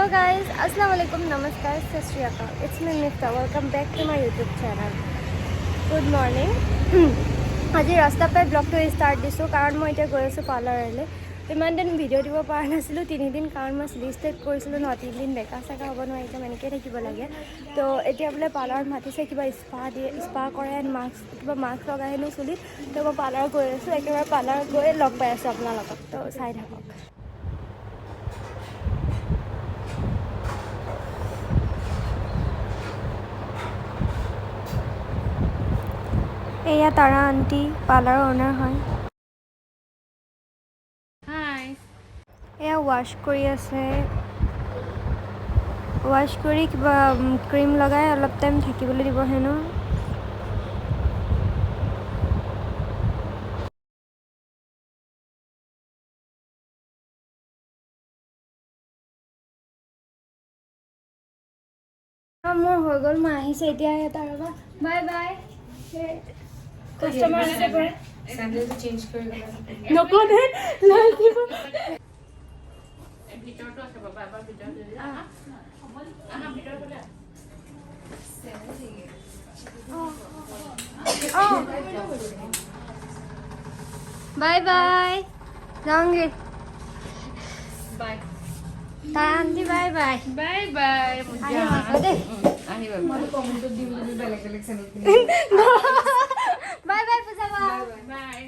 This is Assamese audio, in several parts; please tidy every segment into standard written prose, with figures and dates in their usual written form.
Hello guys, Assalamualaikum, Namaskar, Sat Shri Akal. It's me Mifta. Welcome back to my YouTube channel. Good morning. আজি ৰাস্তা পাই ব্লগটো ষ্টাৰ্ট দিছোঁ কাৰণ মই এতিয়া গৈ আছোঁ পাৰ্লাৰলৈ। ইমান দিন ভিডিঅ' দিব পৰা নাছিলোঁ, 3 দিন কাৰণ মই ষ্টেট কৰিছিলোঁ ন, 3 দিন বেকা চেকা হ'ব নোৱাৰি, এতিয়া এনেকৈ থাকিব লাগে। তো এতিয়া বোলে পাৰ্লাৰত মাতিছে, কিবা স্পা কৰে, কিবা মাস্ক লগাই হেনো চুলিত। তো মই পাৰ্লাৰ গৈ আছোঁ, একেবাৰে পাৰ্লাৰত গৈ লগ পাই আছোঁ আপোনালোকক, তো চাই থাকক। এয়া তাৰা আণ্টি, পাৰ্লাৰৰ অ'নাৰ হয়। হাই। এয়া ৱাশ্ব কৰি আছে, ৱাশ্ব কৰি কিবা ক্ৰীম লগাই অলপ টাইম থাকিবলৈ দিব হেনো। মোৰ হৈ গ'ল, মই আহিছে এতিয়া তাৰ পৰা বাই বাই। কাষ্টমাৰ আছে পৰা স্যান্ডেলটো চেঞ্জ কৰি নকনে লাগিব ভিতৰটো আছে বাবা, এবাৰ ভিতৰত লৈ যা। আহা ভিতৰত গ'লে বাই বাই, যাওঁগে। বাই তাই aunty bye bye bye bye. আহিবা মই কমেন্টত দিম যদি বেলেগ বেলেগ চেনেল বাই বাই পূজা বাই।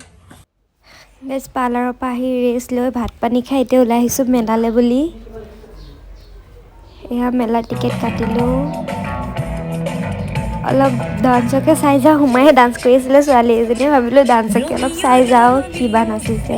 গাইজ পাৰ্লাৰৰ পৰা আহি ৰেষ্ট লৈ ভাত পানী খাই এতিয়া ওলাই আহিছোঁ মেলালৈ বুলি। এয়া মেলা টিকেট কাটিলোঁ, অলপ ডান্সকে চাই যাওঁ। সোমাইহে ডান্স কৰি আছিলে ছোৱালী এজনীয়ে, ভাবিলোঁ ডান্সকে অলপ চাই যাওঁ কিবা নাচিছে।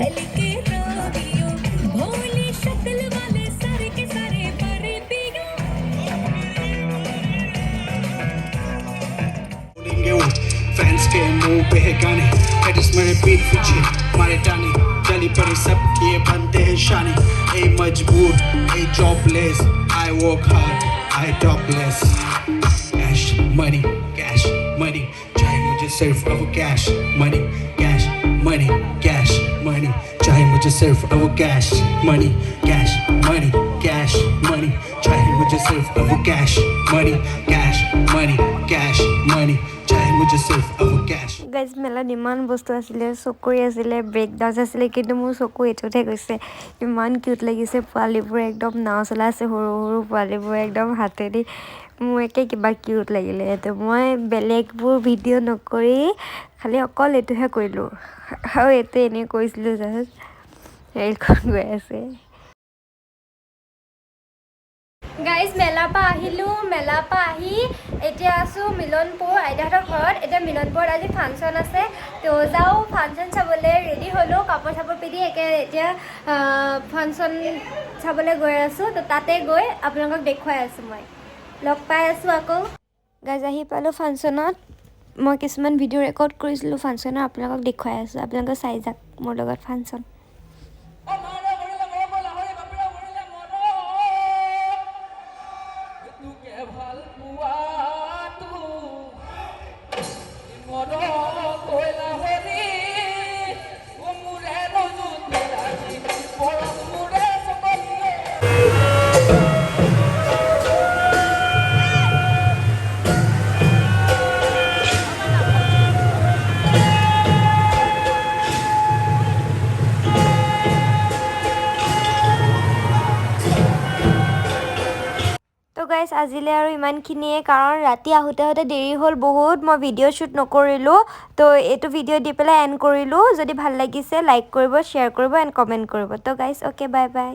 फैंस के मुंह पे है गाने, हेडर्स मेरे पीठ पीछे मारे टाने, चली पड़ी सब ये बनते हैं शाने। ए मजबूर, a jobless, I work hard, I topless. Cash money, चाहे मुझे सिर्फ अब कैश मनी, चाहे मुझे सिर्फ अब कैश मनी, चाहे मुझे सिर्फ अब कैश मनी, चाहे मुझे सिर्फ अब कैश। গাইজ মেলাত ইমান বস্তু আছিলে, চকুৰি আছিলে, ব্ৰেক ডান্স আছিলে, কিন্তু মোৰ চকু এইটোতহে গৈছে। ইমান কিউট লাগিছে, পোৱালিবোৰ একদম নাও চলাই আছে, সৰু সৰু পোৱালিবোৰ একদম হাতেদি মোৰ একে কিবা কিউট লাগিলে। এইটো মই বেলেগবোৰ ভিডিঅ' নকৰি খালি অকল এইটোহে কৰিলোঁ, আৰু এইটো এনেই কৰিছিলোঁ। জাষ্ট ৰেলখন গৈ আছে। গাইজ মেলাৰ পৰা আহিলোঁ, মেলাৰ পৰা আহি এতিয়া আছোঁ মিলনপুৰ আইতাহঁতৰ ঘৰত। এতিয়া মিলনপুৰত আজি ফাংচন আছে, তো যাওঁ ফাংচন চাবলৈ। ৰেডি হ'লোঁ, কাপোৰ চাপোৰ পিন্ধি এতিয়া ফাংচন চাবলৈ গৈ আছোঁ। তো তাতে গৈ আপোনালোকক দেখুৱাই আছোঁ, মই লগ পাই আছোঁ আকৌ। গাইজ আহি পালোঁ ফাংচনত, মই কিছুমান ভিডিঅ' ৰেকৰ্ড কৰিছিলোঁ ফাংচনৰ, আপোনালোকক দেখুৱাই আছোঁ। আপোনালোকে চাই যাওক মোৰ লগত ফাংচন। তো গাইজ আজিলৈ আৰু ইমানখিনিয়ে, কাৰণ ৰাতি আহোঁতে দেৰি হ'ল বহুত, মই ভিডিঅ' শ্বুট নকৰিলোঁ। তো এইটো ভিডিঅ' দি পেলাই এণ্ড কৰিলোঁ। যদি ভাল লাগিছে লাইক কৰিব, শ্বেয়াৰ কৰিব এণ্ড কমেণ্ট কৰিব। তো গাইজ অ'কে, বাই বাই।